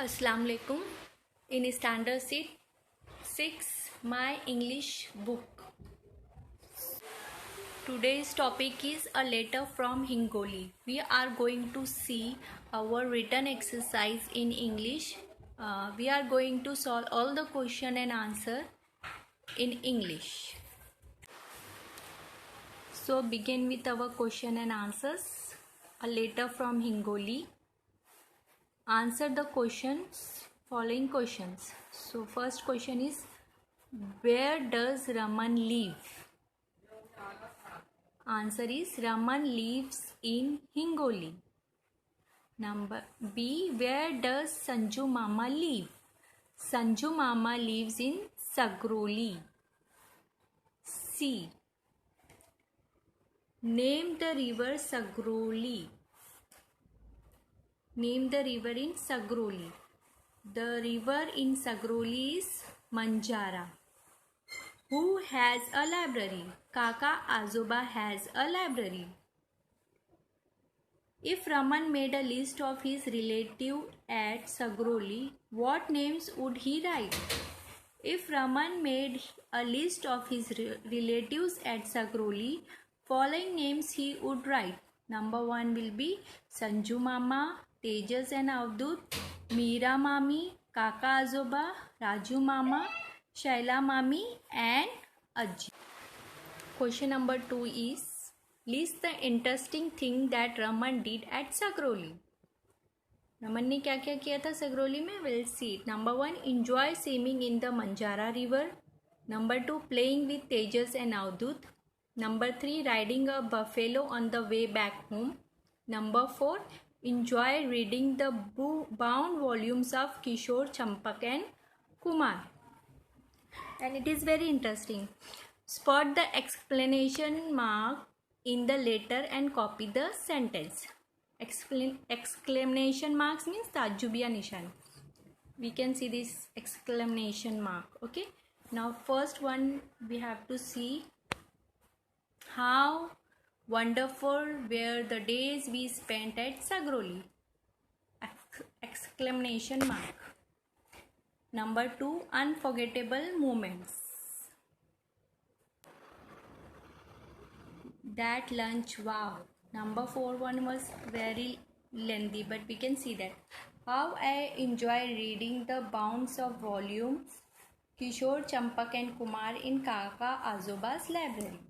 Assalamu alaikum. In standard 6 my English book. Today's topic is a letter from Hingoli. We are going to see our written exercise in English. We are going to solve all the question and answer in English. So begin with our question and answers. A letter from Hingoli. Answer the following questions. So first question is, where does Raman live? Answer is, Raman lives in Hingoli. Number B, where does Sanju Mama live? Sanju Mama lives in Sagroli. C, name the river Sagroli. Name the river in Sagroli. The river in Sagroli is Manjara. Who has a library? Kaka Azoba has a library. If Raman made a list of his relatives at Sagroli, what names would he write? If Raman made a list of his relatives at Sagroli, following names he would write. Number 1 will be Sanju Mama, Tejas and Avdut, Meera Mami, Kaka Azoba, Raju Mama, Shaila Mami and Ajji. Question number 2 is, list the interesting thing that Raman did at Sagroli. Raman ने क्या क्या किया था Sagroli में? We'll see it. Number 1, enjoy swimming in the Manjara river. Number 2, playing with Tejas and Avdut. Number 3, riding a buffalo on the way back home. Number 4, enjoy reading the bound volumes of Kishore, Champak and Kumar. And it is very interesting. Spot the exclamation mark in the letter and copy the sentence. Exclamation marks means Tajubiya Nishan. We can see this exclamation mark. Okay. Now first one we have to see how wonderful were the days we spent at Sagroli. Exclamation mark. Number 2, unforgettable moments. That lunch, wow. Number 4 one was very lengthy, but we can see that. How I enjoy reading the bounds of volumes Kishore, Champak and Kumar in Kaka Azoba's library.